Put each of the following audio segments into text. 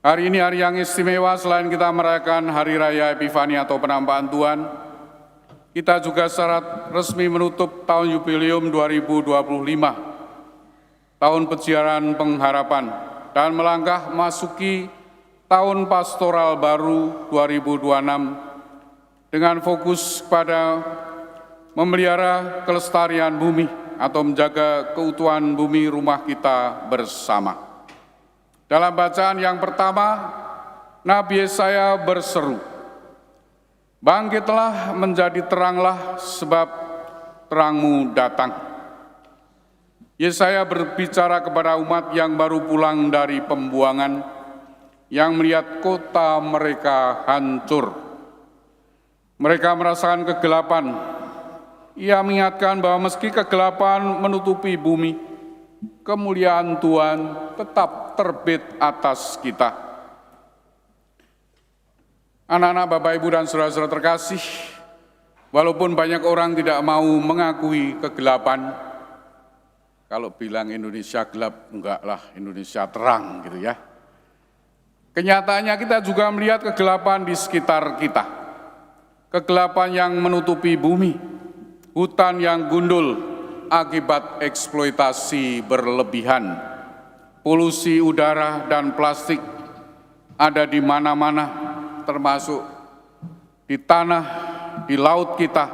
Hari ini hari yang istimewa. Selain kita merayakan Hari Raya Epifani atau Penampakan Tuhan, kita juga secara resmi menutup tahun jubileum 2025, tahun Peziarahan Pengharapan, dan melangkah masuki tahun pastoral baru 2026 dengan fokus pada memelihara kelestarian bumi atau menjaga keutuhan bumi rumah kita bersama. Dalam bacaan yang pertama, Nabi Yesaya berseru, "Bangkitlah menjadi teranglah, sebab terangmu datang." Yesaya berbicara kepada umat yang baru pulang dari pembuangan, yang melihat kota mereka hancur. Mereka merasakan kegelapan. Ia mengingatkan bahwa meski kegelapan menutupi bumi, kemuliaan Tuhan tetap terbit atas kita. Anak-anak, Bapak, Ibu, dan saudara-saudara terkasih, walaupun banyak orang tidak mau mengakui kegelapan, kalau bilang Indonesia gelap, enggak lah, Indonesia terang gitu ya. Kenyataannya kita juga melihat kegelapan di sekitar kita. Kegelapan yang menutupi bumi, hutan yang gundul akibat eksploitasi berlebihan, polusi udara dan plastik ada di mana-mana, termasuk di tanah, di laut kita.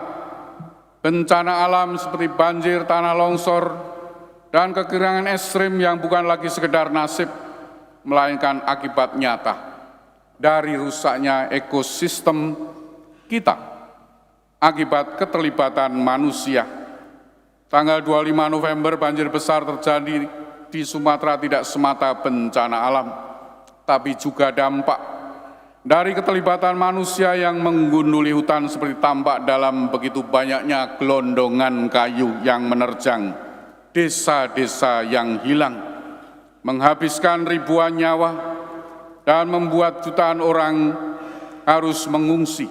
Bencana alam seperti banjir, tanah longsor, dan kekeringan ekstrim yang bukan lagi sekedar nasib, melainkan akibat nyata dari rusaknya ekosistem kita akibat keterlibatan manusia. Tanggal 25 November banjir besar terjadi di Sumatera tidak semata bencana alam, tapi juga dampak dari keterlibatan manusia yang menggunduli hutan seperti tampak dalam begitu banyaknya gelondongan kayu yang menerjang desa-desa yang hilang, menghabiskan ribuan nyawa, dan membuat jutaan orang harus mengungsi.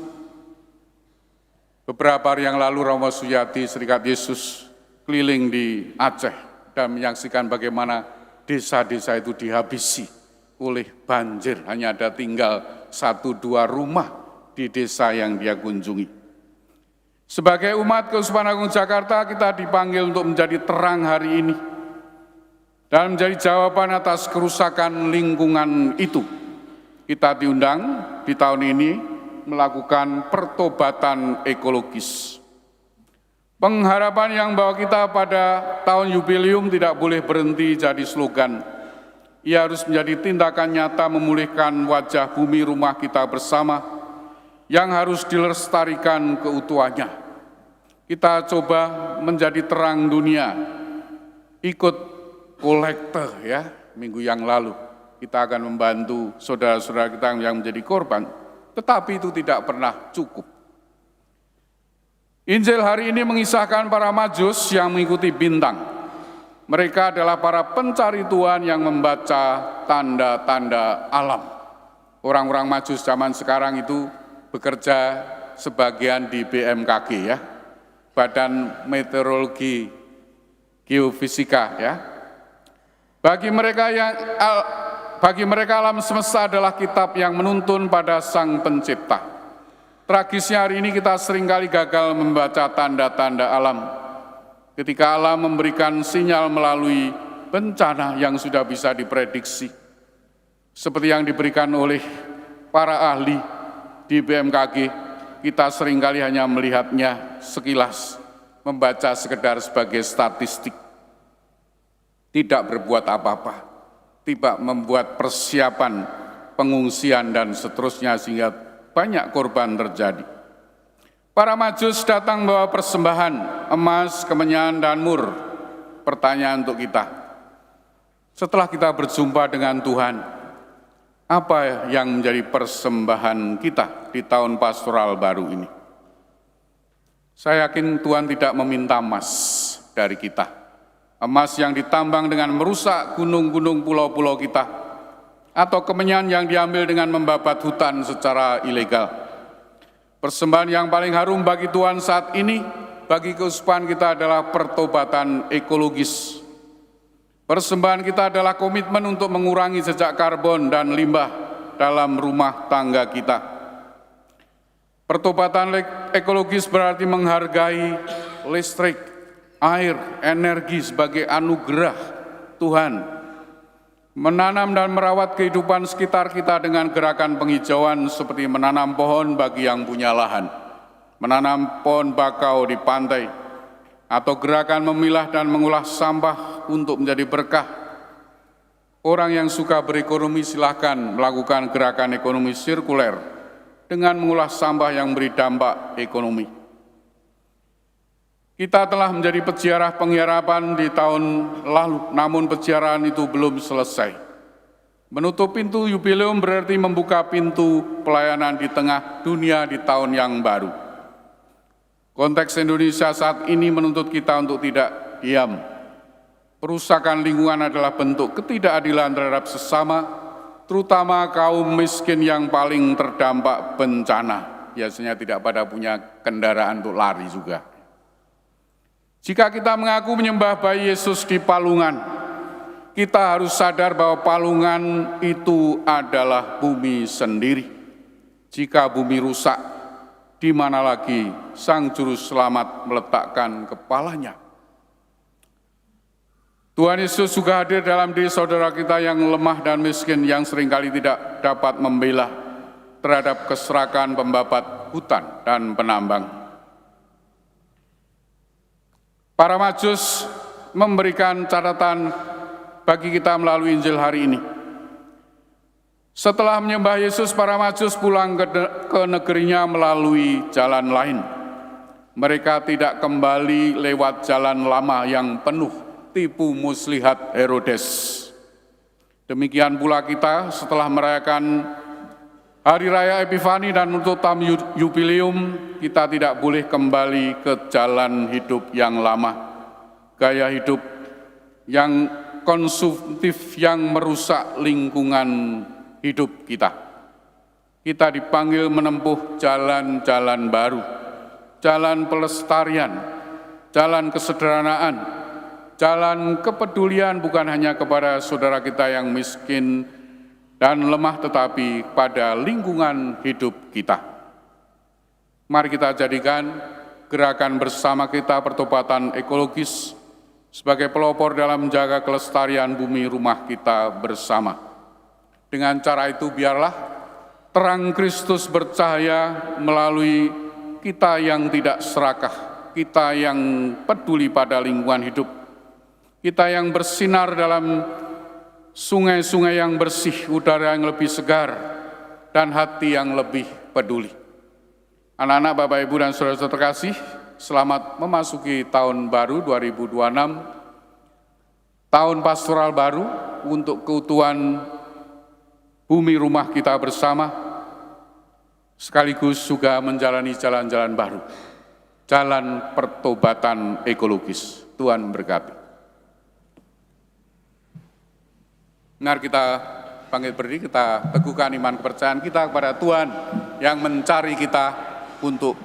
Beberapa hari yang lalu Romo Suyati Serikat Yesus keliling di Aceh dan menyaksikan bagaimana desa-desa itu dihabisi oleh banjir. Hanya ada tinggal 1-2 rumah di desa yang dia kunjungi. Sebagai umat Keuskupan Agung Jakarta, kita dipanggil untuk menjadi terang hari ini dan menjadi jawaban atas kerusakan lingkungan itu. Kita diundang di tahun ini melakukan pertobatan ekologis. Pengharapan yang bawa kita pada tahun jubileum tidak boleh berhenti jadi slogan. Ia harus menjadi tindakan nyata memulihkan wajah bumi rumah kita bersama yang harus dilestarikan keutuhannya. Kita coba menjadi terang dunia, ikut kolektor ya, minggu yang lalu. Kita akan membantu saudara-saudara kita yang menjadi korban, tetapi itu tidak pernah cukup. Injil hari ini mengisahkan para Majus yang mengikuti bintang. Mereka adalah para pencari Tuhan yang membaca tanda-tanda alam. Orang-orang Majus zaman sekarang itu bekerja sebagian di BMKG ya, Badan Meteorologi Geofisika ya. Bagi mereka alam semesta adalah kitab yang menuntun pada Sang Pencipta. Tragisnya hari ini kita seringkali gagal membaca tanda-tanda alam. Ketika alam memberikan sinyal melalui bencana yang sudah bisa diprediksi. Seperti yang diberikan oleh para ahli di BMKG, kita seringkali hanya melihatnya sekilas, membaca sekedar sebagai statistik. Tidak berbuat apa-apa, tidak membuat persiapan pengungsian dan seterusnya sehingga banyak korban terjadi. Para Majus datang membawa persembahan, emas, kemenyan, dan mur. Pertanyaan untuk kita, setelah kita berjumpa dengan Tuhan, apa yang menjadi persembahan kita di tahun pastoral baru ini? Saya yakin Tuhan tidak meminta emas dari kita. Emas yang ditambang dengan merusak gunung-gunung pulau-pulau kita, atau kemenyan yang diambil dengan membabat hutan secara ilegal. Persembahan yang paling harum bagi Tuhan saat ini, bagi keuskupan kita adalah pertobatan ekologis. Persembahan kita adalah komitmen untuk mengurangi jejak karbon dan limbah dalam rumah tangga kita. Pertobatan ekologis berarti menghargai listrik, air, energi sebagai anugerah Tuhan, menanam dan merawat kehidupan sekitar kita dengan gerakan penghijauan seperti menanam pohon bagi yang punya lahan, menanam pohon bakau di pantai, atau gerakan memilah dan mengolah sampah untuk menjadi berkah. Orang yang suka berekonomi silahkan melakukan gerakan ekonomi sirkuler dengan mengolah sampah yang beri dampak ekonomi. Kita telah menjadi peziarah pengharapan di tahun lalu, namun peziarahan itu belum selesai. Menutup pintu jubileum berarti membuka pintu pelayanan di tengah dunia di tahun yang baru. Konteks Indonesia saat ini menuntut kita untuk tidak diam. Perusakan lingkungan adalah bentuk ketidakadilan terhadap sesama, terutama kaum miskin yang paling terdampak bencana. Biasanya tidak pada punya kendaraan untuk lari juga. Jika kita mengaku menyembah bayi Yesus di Palungan, kita harus sadar bahwa Palungan itu adalah bumi sendiri. Jika bumi rusak, di mana lagi Sang Juru Selamat meletakkan kepalanya? Tuhan Yesus juga hadir dalam diri saudara kita yang lemah dan miskin, yang seringkali tidak dapat membela terhadap keserakan pembabat hutan dan penambang. Para Majus memberikan catatan bagi kita melalui Injil hari ini. Setelah menyembah Yesus, para Majus pulang ke negerinya melalui jalan lain. Mereka tidak kembali lewat jalan lama yang penuh tipu muslihat Herodes. Demikian pula kita setelah merayakan Hari Raya Epifani dan untuk tamu jubileum, kita tidak boleh kembali ke jalan hidup yang lama, gaya hidup yang konsumtif yang merusak lingkungan hidup kita. Kita dipanggil menempuh jalan-jalan baru, jalan pelestarian, jalan kesederhanaan, jalan kepedulian bukan hanya kepada saudara kita yang miskin dan lemah, tetapi pada lingkungan hidup kita. Mari kita jadikan gerakan bersama kita pertobatan ekologis sebagai pelopor dalam menjaga kelestarian bumi rumah kita bersama. Dengan cara itu biarlah terang Kristus bercahaya melalui kita yang tidak serakah, kita yang peduli pada lingkungan hidup, kita yang bersinar dalam sungai-sungai yang bersih, udara yang lebih segar, dan hati yang lebih peduli. Anak-anak, Bapak, Ibu, dan saudara-saudara terkasih, selamat memasuki tahun baru 2026, tahun pastoral baru untuk keutuhan bumi rumah kita bersama, sekaligus juga menjalani jalan-jalan baru, jalan pertobatan ekologis. Tuhan memberkati. Mari kita bangkit berdiri, kita teguhkan iman kepercayaan kita kepada Tuhan yang mencari kita untuk